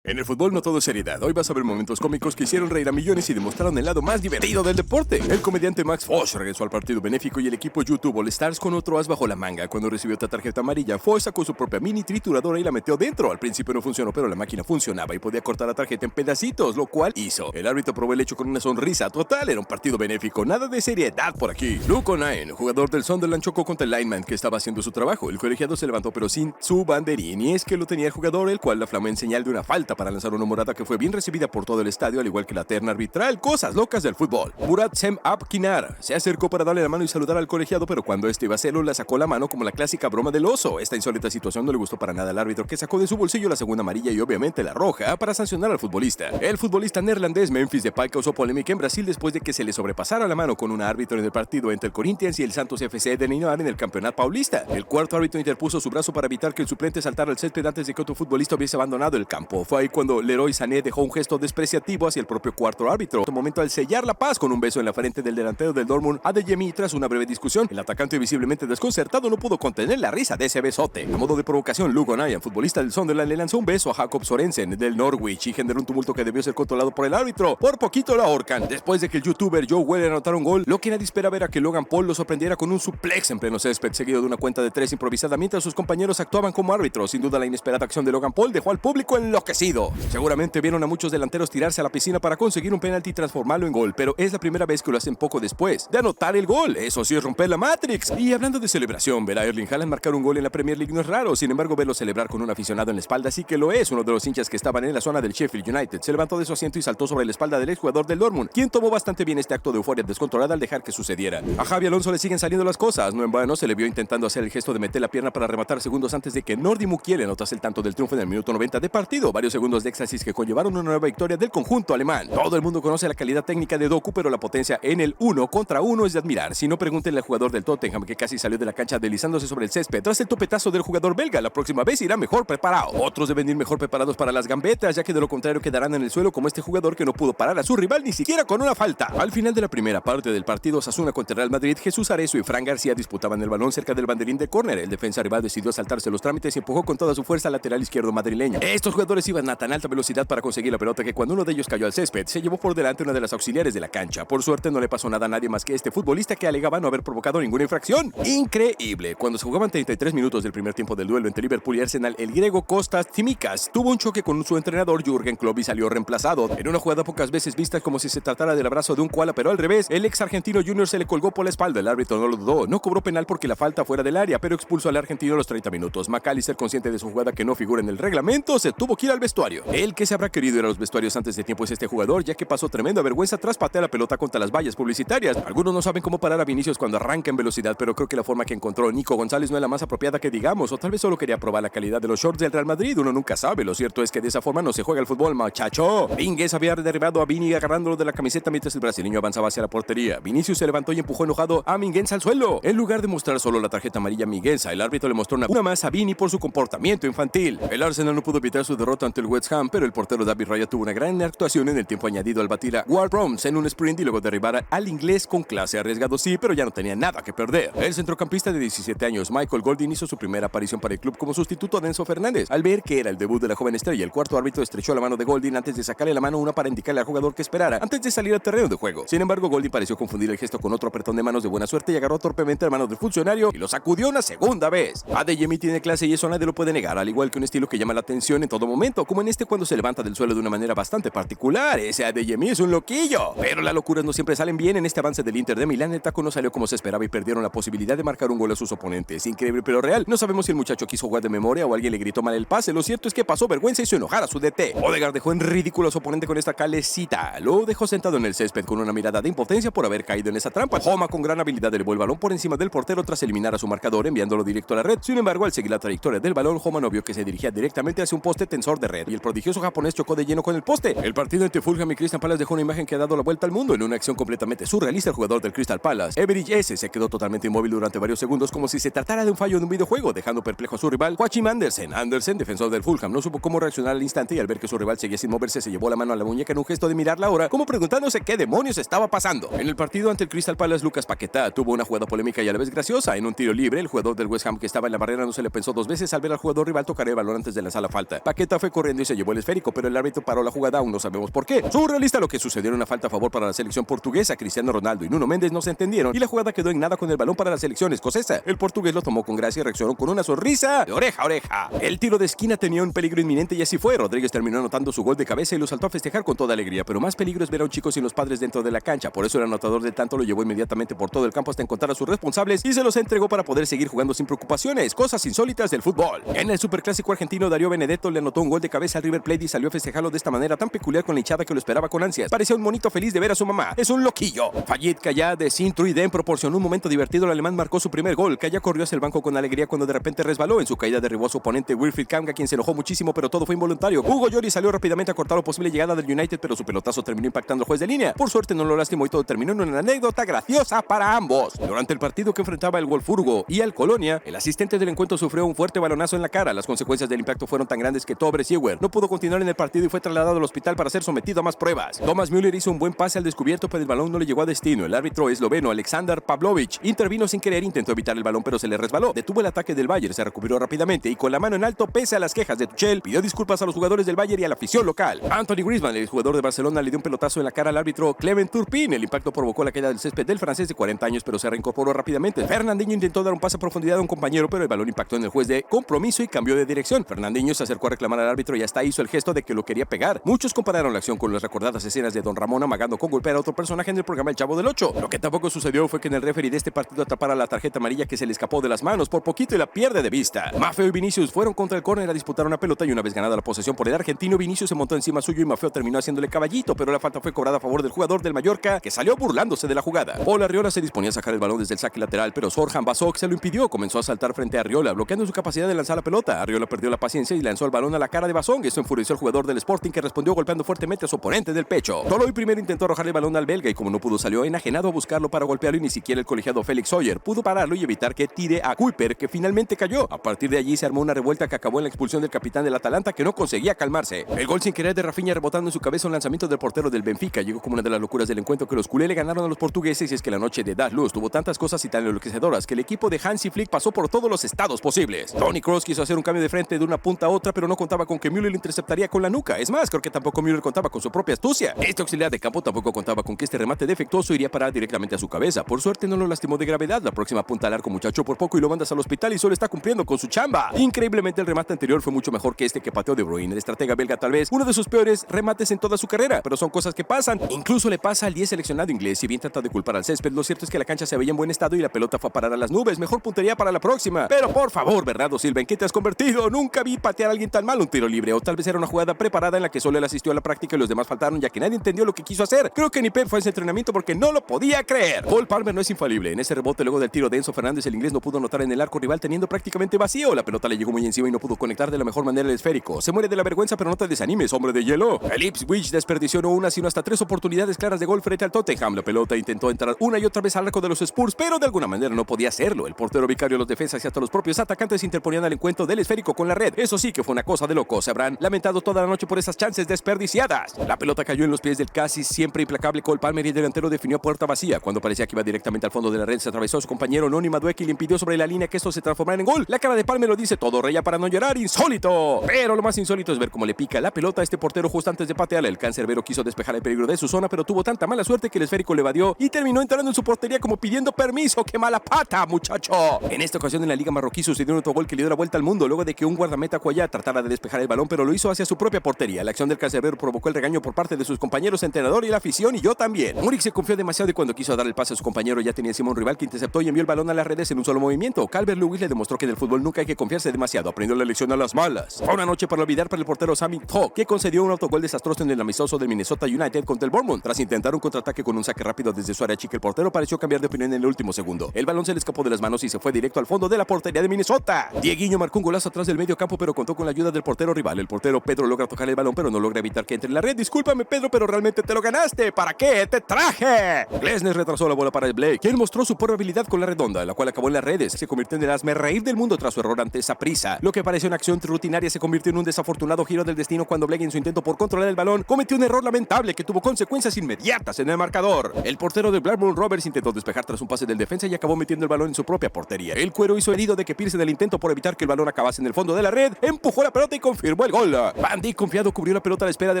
En el fútbol no todo es seriedad. Hoy vas a ver momentos cómicos que hicieron reír a millones y demostraron el lado más divertido del deporte. El comediante Max Fosh regresó al partido benéfico y el equipo YouTube All Stars con otro as bajo la manga. Cuando recibió otra tarjeta amarilla, Fosh sacó su propia mini trituradora y la metió dentro. Al principio no funcionó, pero la máquina funcionaba y podía cortar la tarjeta en pedacitos, lo cual hizo. El árbitro probó el hecho con una sonrisa total. Era un partido benéfico, nada de seriedad por aquí. Luke O'Nien, jugador del Sunderland, chocó contra el lineman que estaba haciendo su trabajo. El colegiado se levantó pero sin su banderín, y es que lo tenía el jugador, el cual la flamó en señal de una falta para lanzar una morada que fue bien recibida por todo el estadio, al igual que la terna arbitral. Cosas locas del fútbol. Murat Sem-Ab Kinar se acercó para darle la mano y saludar al colegiado, pero cuando este iba a hacerlo, la sacó la mano como la clásica broma del oso. Esta insólita situación no le gustó para nada al árbitro, que sacó de su bolsillo la segunda amarilla y obviamente la roja para sancionar al futbolista. El futbolista neerlandés Memphis Depay causó polémica en Brasil después de que se le sobrepasara la mano con un árbitro en el partido entre el Corinthians y el Santos FC de Neymar en el Campeonato Paulista. El cuarto árbitro interpuso su brazo para evitar que el suplente saltara al césped antes de que otro futbolista hubiese abandonado el campo. Fue ahí cuando Leroy Sané dejó un gesto despreciativo hacia el propio cuarto árbitro. En momento al sellar la paz con un beso en la frente del delantero del Dortmund, Adeyemi. Tras una breve discusión, el atacante, visiblemente desconcertado, no pudo contener la risa de ese besote. A modo de provocación, Luke O'Nien, futbolista del Sunderland, le lanzó un beso a Jakob Sorensen del Norwich y generó un tumulto que debió ser controlado por el árbitro. Por poquito lo ahorcan. Después de que el youtuber Joe Weller anotara un gol, lo que nadie esperaba era que Logan Paul lo sorprendiera con un suplex en pleno césped, seguido de una cuenta de 3 improvisada mientras sus compañeros actuaban como árbitros. Sin duda, la inesperada acción de Logan Paul dejó al público enloquecido. Seguramente vieron a muchos delanteros tirarse a la piscina para conseguir un penalti y transformarlo en gol, pero es la primera vez que lo hacen poco después de anotar el gol. Eso sí es romper la Matrix. Y hablando de celebración, ver a Erling Haaland marcar un gol en la Premier League no es raro. Sin embargo, verlo celebrar con un aficionado en la espalda sí que lo es. Uno de los hinchas que estaban en la zona del Sheffield United se levantó de su asiento y saltó sobre la espalda del exjugador del Dortmund, quien tomó bastante bien este acto de euforia descontrolada al dejar que sucediera. A Xabi Alonso le siguen saliendo las cosas. No en vano se le vio intentando hacer el gesto de meter la pierna para rematar segundos antes de que Nordi Mukiele anotase el tanto del triunfo en el minuto 90 de partido. Varios segundos de éxtasis que conllevaron una nueva victoria del conjunto alemán. Todo el mundo conoce la calidad técnica de Doku, pero la potencia en el 1 contra 1 es de admirar. Si no, pregúntenle al jugador del Tottenham, que casi salió de la cancha deslizándose sobre el césped tras el topetazo del jugador belga. La próxima vez irá mejor preparado. Otros deben ir mejor preparados para las gambetas, ya que de lo contrario quedarán en el suelo como este jugador que no pudo parar a su rival ni siquiera con una falta. Al final de la primera parte del partido Osasuna contra Real Madrid, Jesús Arezo y Fran García disputaban el balón cerca del banderín de córner. El defensa rival decidió saltarse los trámites y empujó con toda su fuerza al lateral izquierdo madrileño. Estos jugadores iban a tan alta velocidad para conseguir la pelota que cuando uno de ellos cayó al césped, se llevó por delante una de las auxiliares de la cancha. Por suerte no le pasó nada a nadie más que este futbolista, que alegaba no haber provocado ninguna infracción. Increíble. Cuando se jugaban 33 minutos del primer tiempo del duelo entre Liverpool y Arsenal, el griego Kostas Tsimikas tuvo un choque con su entrenador Jürgen Klopp y salió reemplazado. En una jugada pocas veces vista, como si se tratara del abrazo de un koala, pero al revés, el ex argentino Junior se le colgó por la espalda. El árbitro no lo dudó, no cobró penal porque la falta fuera del área, pero expulsó al argentino a los 30 minutos. McAllister, consciente de su jugada que no figura en el reglamento, se tuvo que ir al vestuario. El que se habrá querido ir a los vestuarios antes de tiempo es este jugador, ya que pasó tremenda vergüenza tras patear la pelota contra las vallas publicitarias. Algunos no saben cómo parar a Vinicius cuando arranca en velocidad, pero creo que la forma que encontró Nico González no es la más apropiada que digamos, o tal vez solo quería probar la calidad de los shorts del Real Madrid. Uno nunca sabe. Lo cierto es que de esa forma no se juega el fútbol, muchacho. Vingues había derribado a Vini agarrándolo de la camiseta mientras el brasileño avanzaba hacia la portería. Vinicius se levantó y empujó enojado a Mingueza al suelo. En lugar de mostrar solo la tarjeta amarilla a Mingueza, el árbitro le mostró una más a Vini por su comportamiento infantil. El Arsenal no pudo evitar su derrota ante el West Ham, pero el portero David Raya tuvo una gran actuación en el tiempo añadido al batir a Ward-Prowse en un sprint y luego derribar al inglés con clase. Arriesgado sí, pero ya no tenía nada que perder. El centrocampista de 17 años Michael Golding hizo su primera aparición para el club como sustituto de Enzo Fernández. Al ver que era el debut de la joven estrella, el cuarto árbitro estrechó la mano de Golding antes de sacarle la mano una para indicarle al jugador que esperara antes de salir al terreno de juego. Sin embargo, Golding pareció confundir el gesto con otro apretón de manos de buena suerte y agarró torpemente la mano del funcionario y lo sacudió una segunda vez. Adeyemi tiene clase y eso nadie lo puede negar, al igual que un estilo que llama la atención en todo momento, como en este cuando se levanta del suelo de una manera bastante particular. Ese Adeyemi es un loquillo. Pero las locuras no siempre salen bien. En este avance del Inter de Milán, el taco no salió como se esperaba y perdieron la posibilidad de marcar un gol a sus oponentes. Increíble pero real. No sabemos si el muchacho quiso jugar de memoria o alguien le gritó mal el pase. Lo cierto es que pasó vergüenza y hizo enojar a su DT. Odegaard dejó en ridículo a su oponente con esta calecita. Lo dejó sentado en el césped con una mirada de impotencia por haber caído en esa trampa. Homa con gran habilidad elevó el balón por encima del portero tras eliminar a su marcador, enviándolo directo a la red. Sin embargo, al seguir la trayectoria del balón, Homa no vio que se dirigía directamente hacia un poste tensor de red y el prodigioso japonés chocó de lleno con el poste. El partido entre Fulham y Crystal Palace dejó una imagen que ha dado la vuelta al mundo. En una acción completamente surrealista, el jugador del Crystal Palace, Everidge S, se quedó totalmente inmóvil durante varios segundos como si se tratara de un fallo de un videojuego, dejando perplejo a su rival, Joachim Andersen. Andersen, defensor del Fulham, no supo cómo reaccionar al instante y al ver que su rival seguía sin moverse, se llevó la mano a la muñeca en un gesto de mirar la hora, como preguntándose qué demonios estaba pasando. En el partido ante el Crystal Palace, Lucas Paquetá tuvo una jugada polémica y a la vez graciosa. En un tiro libre, el jugador del West Ham que estaba en la barrera no se le pensó dos veces al ver al jugador rival tocar el balón antes de lanzar la falta. Paquetá fue corriendo corriendo y se llevó el esférico, pero el árbitro paró la jugada, aún no sabemos por qué. Surrealista lo que sucedió en una falta a favor para la selección portuguesa. Cristiano Ronaldo y Nuno Méndez no se entendieron y la jugada quedó en nada con el balón para la selección escocesa. El portugués lo tomó con gracia y reaccionó con una sonrisa de oreja a oreja. El tiro de esquina tenía un peligro inminente y así fue. Rodríguez terminó anotando su gol de cabeza y lo saltó a festejar con toda alegría, pero más peligro es ver a un chico sin los padres dentro de la cancha. Por eso el anotador del tanto lo llevó inmediatamente por todo el campo hasta encontrar a sus responsables y se los entregó para poder seguir jugando sin preocupaciones. Cosas insólitas del fútbol. En el superclásico argentino, Darío Benedetto le anotó un gol de cabeza al River Plate y salió a festejarlo de esta manera tan peculiar con la hinchada que lo esperaba con ansias. Parecía un monito feliz de ver a su mamá. Es un loquillo. Fayet Callá de Sint-Truiden proporcionó un momento divertido. El alemán marcó su primer gol. Callá corrió hacia el banco con alegría cuando de repente resbaló. En su caída derribó a su oponente Wilfried Kanga, quien se enojó muchísimo, pero todo fue involuntario. Hugo Lloris salió rápidamente a cortar la posible llegada del United, pero su pelotazo terminó impactando al juez de línea. Por suerte no lo lastimó y todo terminó en una anécdota graciosa para ambos. Durante el partido que enfrentaba el Wolfsburgo y al Colonia, el asistente del encuentro sufrió un fuerte balonazo en la cara. Las consecuencias del impacto fueron tan grandes que Tobbe Siewer no pudo continuar en el partido y fue trasladado al hospital para ser sometido a más pruebas. Thomas Müller hizo un buen pase al descubierto, pero el balón no le llegó a destino. El árbitro esloveno Aleksandar Pavlovic intervino sin querer, intentó evitar el balón, pero se le resbaló. Detuvo el ataque del Bayern, se recuperó rápidamente y con la mano en alto, pese a las quejas de Tuchel, pidió disculpas a los jugadores del Bayern y a la afición local. Anthony Griezmann, el jugador de Barcelona, le dio un pelotazo en la cara al árbitro Clement Turpin. El impacto provocó la caída del césped del francés de 40 años, pero se reincorporó rápidamente. Fernandinho intentó dar un pase a profundidad a un compañero, pero el balón impactó en el juez de compromiso y cambió de dirección. Fernandinho se acercó a reclamar al árbitro y hasta hizo el gesto de que lo quería pegar. Muchos compararon la acción con las recordadas escenas de Don Ramón amagando con golpear a otro personaje en el programa El Chavo del Ocho. Lo que tampoco sucedió fue que en el referee de este partido atrapara la tarjeta amarilla que se le escapó de las manos por poquito y la pierde de vista. Maffeo y Vinicius fueron contra el córner a disputar una pelota y una vez ganada la posesión por el argentino, Vinicius se montó encima suyo y Maffeo terminó haciéndole caballito, pero la falta fue cobrada a favor del jugador del Mallorca, que salió burlándose de la jugada. Paul Arriola se disponía a sacar el balón desde el saque lateral, pero Zorhan Basok se lo impidió. Comenzó a saltar frente a Arriola, bloqueando su capacidad de lanzar la pelota. Arriola perdió la paciencia y lanzó el balón a la cara de Basong. Esto enfureció al jugador del Sporting, que respondió golpeando fuertemente a su oponente del pecho. Toloi primero intentó arrojar el balón al belga y como no pudo salió enajenado a buscarlo para golpearlo y ni siquiera el colegiado Félix Sawyer pudo pararlo y evitar que tire a Kuiper, que finalmente cayó. A partir de allí se armó una revuelta que acabó en la expulsión del capitán del Atalanta, que no conseguía calmarse. El gol sin querer de Rafinha rebotando en su cabeza un lanzamiento del portero del Benfica llegó como una de las locuras del encuentro que los culés le ganaron a los portugueses, y es que la noche de Das Luz tuvo tantas cosas y tan enloquecedoras que el equipo de Hansi Flick pasó por todos los estados posibles. Toni Kroos quiso hacer un cambio de frente de una punta a otra, pero no contaba con que Müller lo interceptaría con la nuca. Es más, creo que tampoco Müller contaba con su propia astucia. Este auxiliar de campo tampoco contaba con que este remate defectuoso iría a parar directamente a su cabeza. Por suerte no lo lastimó de gravedad. La próxima punta al arco, muchacho, por poco y lo mandas al hospital y solo está cumpliendo con su chamba. Increíblemente el remate anterior fue mucho mejor que este que pateó De Bruyne. El estratega belga tal vez uno de sus peores remates en toda su carrera, pero son cosas que pasan. Incluso le pasa al 10 seleccionado inglés. Si bien trata de culpar al césped, lo cierto es que la cancha se veía en buen estado y la pelota fue a parar a las nubes. Mejor puntería para la próxima. Pero por favor, Bernardo Silva, ¿en qué te has convertido? Nunca vi patear a alguien tan mal un tiro libre, o tal vez era una jugada preparada en la que solo él asistió a la práctica y los demás faltaron, ya que nadie entendió lo que quiso hacer. Creo que ni Pep fue a ese entrenamiento porque no lo podía creer. Cole Palmer no es infalible. En ese rebote luego del tiro de Enzo Fernández, el inglés no pudo anotar en el arco rival teniendo prácticamente vacío. La pelota le llegó muy encima y no pudo conectar de la mejor manera el esférico. Se muere de la vergüenza, pero no te desanimes, hombre de hielo. El Ipswich desperdició no una sino hasta 3 oportunidades claras de gol frente al Tottenham. La pelota intentó entrar una y otra vez al arco de los Spurs, pero de alguna manera no podía hacerlo. El portero vicario, los defensas y hasta los propios atacantes interponían al encuentro del esférico con la red. Eso sí que fue una cosa de locos. Se habrán lamentado toda la noche por esas chances desperdiciadas. La pelota cayó en los pies del casi siempre implacable Cole Palmer y el delantero definió a puerta vacía. Cuando parecía que iba directamente al fondo de la red, se atravesó a su compañero Noni Madueke y le impidió sobre la línea que esto se transformara en gol. La cara de Palmer lo dice todo, reía para no llorar. ¡Insólito! Pero lo más insólito es ver cómo le pica la pelota a este portero justo antes de patearla. El cancerbero quiso despejar el peligro de su zona, pero tuvo tanta mala suerte que el esférico le evadió y terminó entrando en su portería como pidiendo permiso. ¡Qué mala pata, muchacho! En esta ocasión en la Liga Marroquí sucedió otro gol que le dio la vuelta al mundo luego de que un guardameta Cuayá tratara de despejar el balón, pero lo hizo hacia su propia portería. La acción del cancerbero provocó el regaño por parte de sus compañeros, entrenador y la afición, y yo también. Muric se confió demasiado y cuando quiso dar el pase a su compañero ya tenía encima un rival que interceptó y envió el balón a las redes en un solo movimiento. Calvert-Lewin le demostró que en el fútbol nunca hay que confiarse demasiado. Aprendió la lección a las malas. Fue una noche para olvidar para el portero Sammy Tho, que concedió un autogol desastroso en el amistoso del Minnesota United contra el Bournemouth. Tras intentar un contraataque con un saque rápido desde su área chica, el portero pareció cambiar de opinión en el último segundo. El balón se le escapó de las manos y se fue directo al fondo de la portería de Minnesota. Dieguinho marcó un golazo atrás del medio campo, pero contó con la ayuda del portero rival. El portero Pedro logra tocar el balón, pero no logra evitar que entre en la red. Discúlpame, Pedro, pero realmente te lo ganaste. ¿Para qué te traje? Glesnes retrasó la bola para el Blake, quien mostró su pura habilidad con la redonda, la cual acabó en las redes. Se convirtió en el hazmerreír del mundo tras su error ante esa prisa. Lo que pareció una acción rutinaria se convirtió en un desafortunado giro del destino cuando Blake, en su intento por controlar el balón, cometió un error lamentable que tuvo consecuencias inmediatas en el marcador. El portero de Blackburn Rovers intentó despejar tras un pase del defensa y acabó metiendo el balón en su propia portería. El cuero hizo herido de que Pearce, en el intento por evitar que el balón acabase en el fondo de la red, empujó la pelota y confirmó salvó el gol. Van Dijk, confiado, cubrió la pelota a la espera de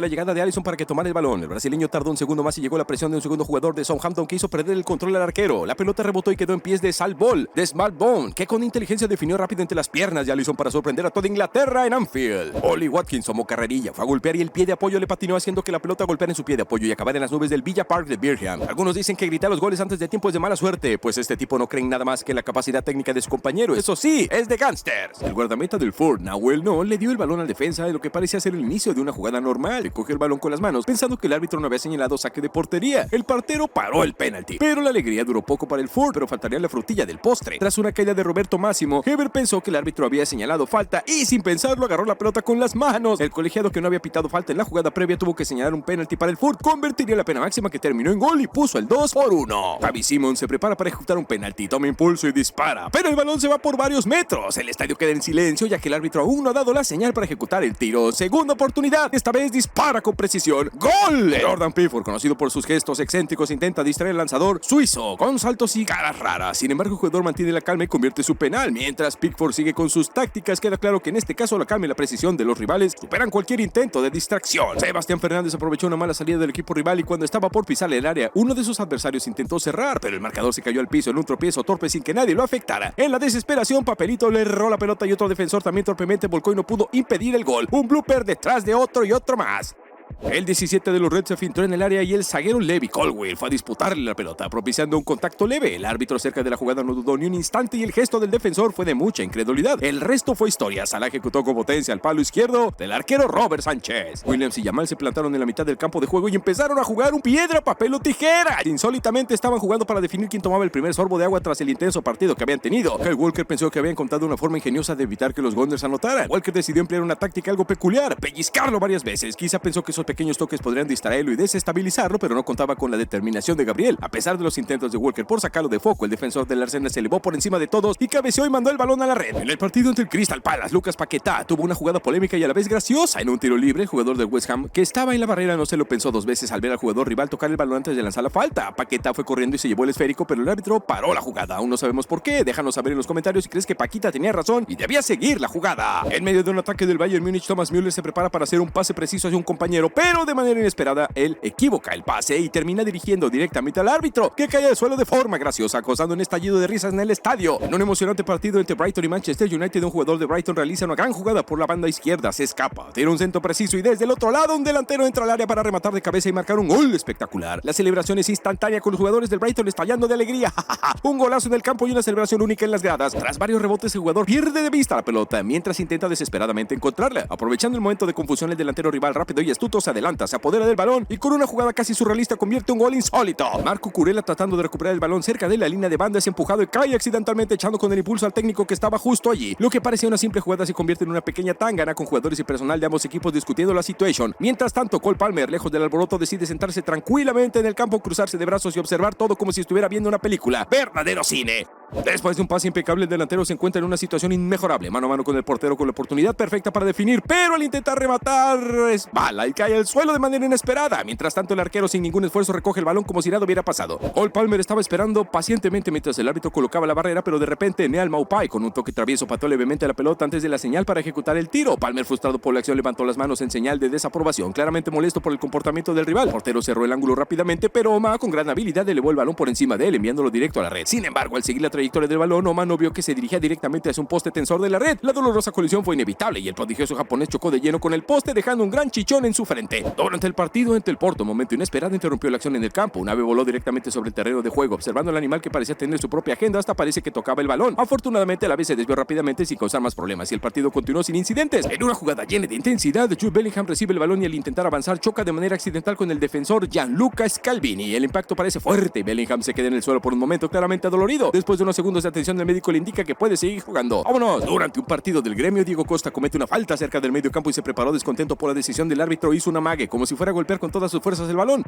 la llegada de Alisson para que tomara el balón. El brasileño tardó un segundo más y llegó la presión de un segundo jugador de Southampton que hizo perder el control al arquero. La pelota rebotó y quedó en pies de Smallbone, que con inteligencia definió rápido entre las piernas de Alisson para sorprender a toda Inglaterra en Anfield. Oli Watkins tomó carrerilla, fue a golpear y el pie de apoyo le patinó haciendo que la pelota golpeara en su pie de apoyo y acabara en las nubes del Villa Park de Birmingham. Algunos dicen que gritar los goles antes de tiempo es de mala suerte, pues este tipo no cree en nada más que la capacidad técnica de su compañero. Eso sí, es de gangsters. El guardameta del Ford, Nahuel No, le dio el balón al defensa en lo que parecía ser el inicio de una jugada normal. Le cogió el balón con las manos, pensando que el árbitro no había señalado saque de portería. El portero paró el penalti, pero la alegría duró poco para el Ford, pero faltaría la frutilla del postre. Tras una caída de Roberto Máximo, Heber pensó que el árbitro había señalado falta y sin pensarlo agarró la pelota con las manos. El colegiado, que no había pitado falta en la jugada previa, tuvo que señalar un penalti para el Ford. Convertiría la pena máxima, que terminó en gol y puso el 2-1. Xavi Simons se prepara para ejecutar un penalti, toma impulso y dispara, pero el balón se va por varios metros. El estadio queda en silencio ya que el árbitro aún no ha dado la señal para ejecutar el tiro. Segunda oportunidad, esta vez dispara con precisión. ¡Gol! Jordan Pickford, conocido por sus gestos excéntricos, intenta distraer al lanzador suizo con saltos y caras raras. Sin embargo, el jugador mantiene la calma y convierte su penal. Mientras Pickford sigue con sus tácticas, queda claro que en este caso la calma y la precisión de los rivales superan cualquier intento de distracción. Sebastián Fernández aprovechó una mala salida del equipo rival y cuando estaba por pisarle el área, uno de sus adversarios intentó cerrar, pero el marcador se cayó al piso en un tropiezo torpe sin que nadie lo afectara. En la desesperación, Papelito le erró la pelota y otro defensor también torpemente volcó y no pudo impedir el gol. Un blooper detrás de otro y otro más. El 17 de los Reds se filtró en el área y el zaguero Levi Colwill fue a disputarle la pelota, propiciando un contacto leve. El árbitro cerca de la jugada no dudó ni un instante y el gesto del defensor fue de mucha incredulidad. El resto fue historia. Salah ejecutó con potencia al palo izquierdo del arquero Robert Sánchez. Williams y Yamal se plantaron en la mitad del campo de juego y empezaron a jugar un piedra, papel o tijera. Insólitamente estaban jugando para definir quién tomaba el primer sorbo de agua tras el intenso partido que habían tenido. Kyle Walker pensó que había encontrado una forma ingeniosa de evitar que los Gunners anotaran. Walker decidió emplear una táctica algo peculiar, pellizcarlo varias veces. Quizá pensó que esos pequeños toques podrían distraerlo y desestabilizarlo, pero no contaba con la determinación de Gabriel. A pesar de los intentos de Walker por sacarlo de foco, el defensor del Arsenal se elevó por encima de todos y cabeceó y mandó el balón a la red. En el partido ante el Crystal Palace, Lucas Paquetá tuvo una jugada polémica y a la vez graciosa. En un tiro libre, el jugador del West Ham, que estaba en la barrera, no se lo pensó dos veces al ver al jugador rival tocar el balón antes de lanzar la falta. Paquetá fue corriendo y se llevó el esférico, pero el árbitro paró la jugada. Aún no sabemos por qué. Déjanos saber en los comentarios si crees que Paquita tenía razón y debía seguir la jugada. En medio de un ataque del Bayern Múnich, Thomas Müller se prepara para hacer un pase preciso hacia un compañero, pero de manera inesperada, él equivoca el pase y termina dirigiendo directamente al árbitro, que cae al suelo de forma graciosa, causando un estallido de risas en el estadio. En un emocionante partido entre Brighton y Manchester United, un jugador de Brighton realiza una gran jugada por la banda izquierda, se escapa, tira un centro preciso y desde el otro lado un delantero entra al área para rematar de cabeza y marcar un gol espectacular. La celebración es instantánea con los jugadores del Brighton estallando de alegría. Un golazo en el campo y una celebración única en las gradas. Tras varios rebotes, el jugador pierde de vista la pelota mientras intenta desesperadamente encontrarla. Aprovechando el momento de confusión, el delantero rival rápido y astuto se adelanta, se apodera del balón y con una jugada casi surrealista convierte un gol insólito. Marco Curella, tratando de recuperar el balón cerca de la línea de banda, es empujado y cae accidentalmente, echando con el impulso al técnico que estaba justo allí. Lo que parecía una simple jugada se convierte en una pequeña tangana con jugadores y personal de ambos equipos discutiendo la situación. Mientras tanto, Cole Palmer, lejos del alboroto, decide sentarse tranquilamente en el campo, cruzarse de brazos y observar todo como si estuviera viendo una película. ¡Verdadero cine! Después de un pase impecable, el delantero se encuentra en una situación inmejorable, mano a mano con el portero, con la oportunidad perfecta para definir, pero al intentar rematar resbala y cae al suelo de manera inesperada. Mientras tanto, el arquero sin ningún esfuerzo recoge el balón como si nada hubiera pasado. Cole Palmer estaba esperando pacientemente mientras el árbitro colocaba la barrera, pero de repente Neal Maupay, con un toque travieso, pateó levemente la pelota antes de la señal para ejecutar el tiro. Palmer, frustrado por la acción, levantó las manos en señal de desaprobación, claramente molesto por el comportamiento del rival. El portero cerró el ángulo rápidamente, pero Oma, con gran habilidad, elevó el balón por encima de él, enviándolo directo a la red. Sin embargo, al seguir la trayectoria del balón, Oma no vio que se dirigía directamente hacia un poste tensor de la red. La dolorosa colisión fue inevitable y el prodigioso japonés chocó de lleno con el poste, dejando un gran chichón en su frente. Durante el partido ante el Porto, un momento inesperado interrumpió la acción en el campo. Un ave voló directamente sobre el terreno de juego, observando al animal que parecía tener su propia agenda, hasta parece que tocaba el balón. Afortunadamente, el ave se desvió rápidamente sin causar más problemas y el partido continuó sin incidentes. En una jugada llena de intensidad, Jude Bellingham recibe el balón y al intentar avanzar choca de manera accidental con el defensor Gianluca Scalvini. El impacto parece fuerte y Bellingham se queda en el suelo por un momento claramente adolorido. Después de unos segundos de atención, el médico le indica que puede seguir jugando. ¡Vámonos! Durante un partido del Gremio, Diego Costa comete una falta cerca del medio campo y se preparó descontento por la decisión del árbitro. Hizo una amague como si fuera a golpear con todas sus fuerzas el balón.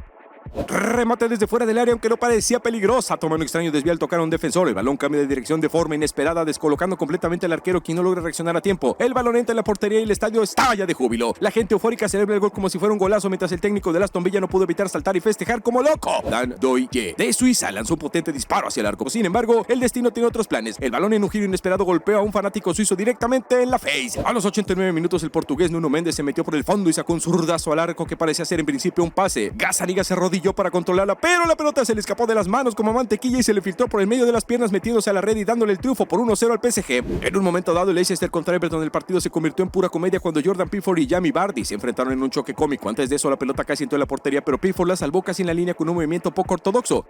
Remate desde fuera del área, aunque no parecía peligrosa. Toma un extraño desvío al tocar a un defensor. El balón cambia de dirección de forma inesperada, descolocando completamente al arquero, quien no logra reaccionar a tiempo. El balón entra en la portería y el estadio estalla de júbilo. La gente eufórica celebra el gol como si fuera un golazo, mientras el técnico de Aston Villa no pudo evitar saltar y festejar como loco. Dan Doye, de Suiza, lanzó un potente disparo hacia el arco. Sin embargo, el destino tiene otros planes. El balón en un giro inesperado golpeó a un fanático suizo directamente en la face. A los 89 minutos, el portugués Nuno Mendes se metió por el fondo y sacó un zurdazo al arco que parecía ser en principio un pase. Gazzaniga se arrodilló para controlarla, pero la pelota se le escapó de las manos como mantequilla y se le filtró por el medio de las piernas, metiéndose a la red y dándole el triunfo por 1-0 al PSG. En un momento dado, el Leicester contra Everton, el partido se convirtió en pura comedia cuando Jordan Pickford y Jamie Vardy se enfrentaron en un choque cómico. Antes de eso, la pelota casi entró en la portería, pero Pickford la salvó casi en la línea con un movimiento poco ortodoxo.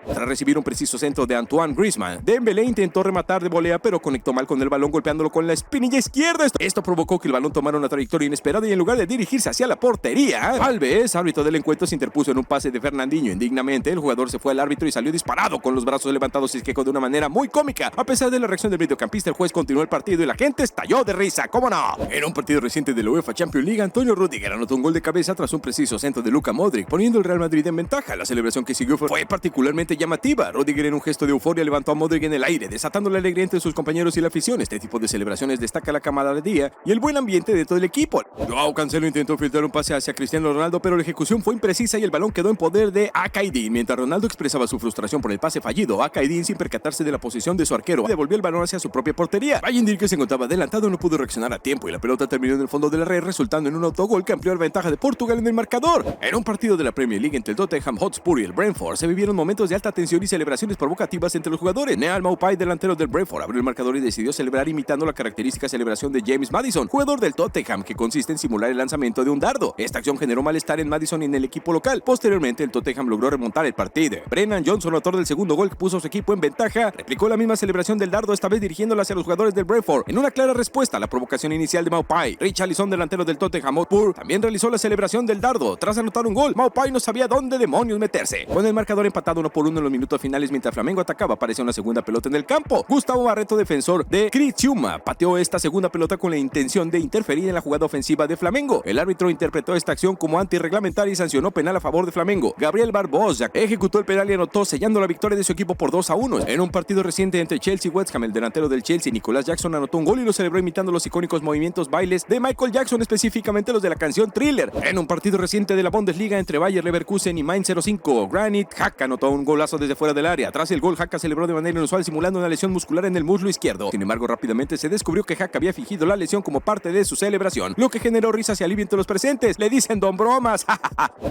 Tras recibir un preciso centro de Antoine Griezmann, Dembélé intentó rematar de volea, pero conectó mal con el balón, golpeándolo con la espinilla izquierda. Esto provocó que el balón tomara una trayectoria inesperada y en lugar de dirigirse hacia la portería, Alves, árbitro del encuentro, se interpuso en un pase de Fernandinho. Indignamente, el jugador se fue al árbitro y salió disparado con los brazos levantados y se quejó de una manera muy cómica. A pesar de la reacción del mediocampista, el juez continuó el partido y la gente estalló de risa. ¿Cómo no? En un partido reciente de la UEFA Champions League, Antonio Rüdiger anotó un gol de cabeza tras un preciso centro de Luka Modric, poniendo el Real Madrid en ventaja. La celebración que siguió fue particularmente llamativa. Rüdiger, en un gesto de euforia, levantó a Modric en el aire, desatando la alegría entre sus compañeros y la afición. Este tipo de celebraciones destaca la camaradería y el buen ambiente de todo el equipo. Joao Cancelo intentó filtrar un pase hacia Cristiano Ronaldo, pero la ejecución fue imprecisa y el balón quedó en poder de Akaidin. Mientras Ronaldo expresaba su frustración por el pase fallido, Akaidin, sin percatarse de la posición de su arquero, devolvió el balón hacia su propia portería. Bayindir, que se encontraba adelantado, no pudo reaccionar a tiempo y la pelota terminó en el fondo de la red, resultando en un autogol que amplió la ventaja de Portugal en el marcador. En un partido de la Premier League entre el Tottenham Hotspur y el Brentford, se vivieron momentos de alta tensión y celebraciones provocativas entre los jugadores. Neal Maupay, delantero del Brentford, abrió el marcador y decidió celebrar imitando la característica celebración de James Maddison, jugador del Tottenham, que consiste en simular el lanzamiento de un dardo. Esta acción generó malestar en Maddison y en el equipo local. Posteriormente, el Tottenham logró remontar el partido. Brennan Johnson, autor del segundo gol que puso a su equipo en ventaja, replicó la misma celebración del dardo, esta vez dirigiéndola hacia los jugadores del Brentford, en una clara respuesta a la provocación inicial de Maupay. Richarlison, delantero del Tottenham Hotspur, también realizó la celebración del dardo. Tras anotar un gol, Maupay no sabía dónde demonios meterse. Con el marcador empatado 1-1 en los minutos finales, mientras Flamengo atacaba, apareció una segunda pelota en el campo. Gustavo Barreto, defensor de Criciúma, pateó esta segunda pelota con la intención de interferir en la jugada ofensiva de Flamengo. El árbitro interpretó esta acción como antirreglamentaria y sancionó penal a favor de Flamengo. Gabriel Barbosa ejecutó el penal y anotó, sellando la victoria de su equipo por 2-1. En un partido reciente entre Chelsea y West Ham, el delantero del Chelsea, Nicolas Jackson, anotó un gol y lo celebró imitando los icónicos movimientos bailes de Michael Jackson, específicamente los de la canción Thriller. En un partido reciente de la Bundesliga entre Bayer Leverkusen y Mainz 05, Granit Xhaka anotó un golazo desde fuera del área. Tras el gol, Xhaka celebró de manera inusual, simulando una lesión muscular en el muslo izquierdo. Sin embargo, rápidamente se descubrió que Xhaka había fingido la lesión como parte de su celebración, lo que generó risas y alivio entre los presentes. Le dicen Don Bromas.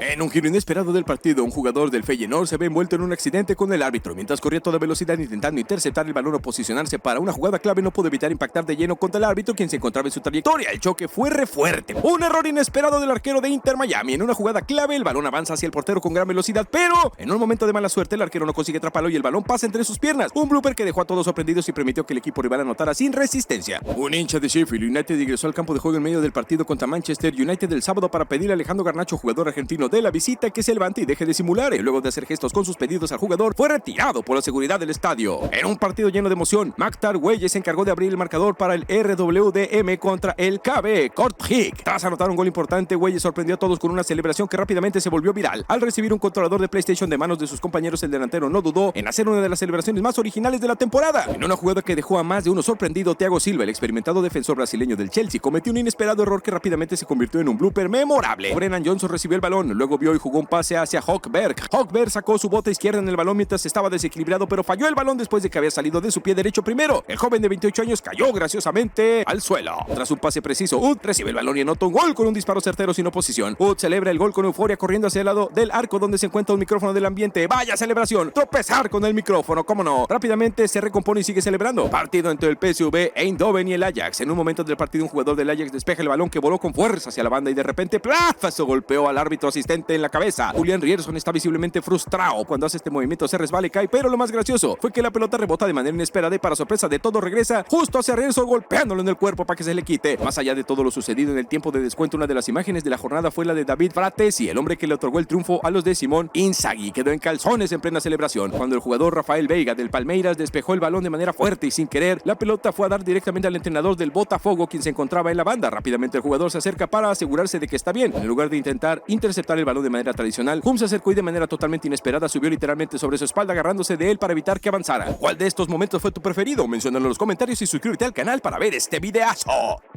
En un giro inesperado del partido, un jugador del Feyenoord se ve envuelto en un accidente con el árbitro. Mientras corría a toda velocidad intentando interceptar el balón o posicionarse para una jugada clave, no pudo evitar impactar de lleno contra el árbitro, quien se encontraba en su trayectoria. El choque fue re fuerte. Un error inesperado del arquero de Inter Miami. En una jugada clave, el balón avanza hacia el portero con gran velocidad, pero en un momento de mala suerte, el arquero no consigue atraparlo y el balón pasa entre sus piernas. Un blooper que dejó a todos sorprendidos y permitió que el equipo rival anotara sin resistencia. Un hincha de Sheffield United ingresó al campo de juego en medio del partido contra Manchester United el sábado para pedirle a Alejandro Garnacho, jugador argentino de la visita, que se levante y deje de simular. Y luego de hacer gestos con sus pedidos al jugador, fue retirado por la seguridad del estadio. En un partido lleno de emoción, Maktar Güelles se encargó de abrir el marcador para el RWDM contra el KB Kortrijk. Tras anotar un gol importante, Güelles sorprendió a todos con una celebración que rápidamente se volvió viral. Al recibir un controlador de PlayStation de manos de sus compañeros, el delantero no dudó en hacer una de las celebraciones más originales de la temporada. En una jugada que dejó a más de uno sorprendido, Thiago Silva, el experimentado defensor brasileño del Chelsea, cometió un inesperado error que rápidamente se convirtió en un blooper memorable. Brennan Johnson recibió el balón, luego vio y jugó un pase hacia Højbjerg. Højbjerg sacó su bota izquierda en el balón mientras estaba desequilibrado, pero falló el balón después de que había salido de su pie derecho primero. El joven de 28 años cayó graciosamente al suelo. Tras un pase preciso, Ud recibe el balón y anota un gol con un disparo certero sin oposición. Ud celebra el gol con euforia corriendo hacia el lado del arco donde se encuentra un micrófono del ambiente. ¡Vaya celebración! Tropezar con el micrófono, ¿cómo no? Rápidamente se recompone y sigue celebrando. Partido entre el PSV Eindhoven y el Ajax. En un momento del partido, un jugador del Ajax despeja el balón que voló con fuerza hacia la banda y de repente ¡plafazo! Golpeó al árbitro asistente en la cabeza. Julián Rierson está visiblemente frustrado cuando hace este movimiento, se resbala y cae, pero lo más gracioso fue que la pelota rebota de manera inesperada y para sorpresa de todo regresa justo hacia Rierson, golpeándolo en el cuerpo para que se le quite. Más allá de todo lo sucedido en el tiempo de descuento, una de las imágenes de la jornada fue la de David Fratesi, el hombre que le otorgó el triunfo a los de Simón Inzaghi. Quedó en calzones en plena celebración. Cuando el jugador Rafael Veiga del Palmeiras despejó el balón de manera fuerte y sin querer, la pelota fue a dar directamente al entrenador del Botafogo, quien se encontraba en la banda. Rápidamente el jugador se acerca para asegurarse de que está bien. En lugar de intentar interceptar el balón de manera tradicional, Hum se acercó y de manera totalmente inesperada subió literalmente sobre su espalda, agarrándose de él para evitar que avanzara. ¿Cuál de estos momentos fue tu preferido? Menciónalo en los comentarios y suscríbete al canal para ver este videazo.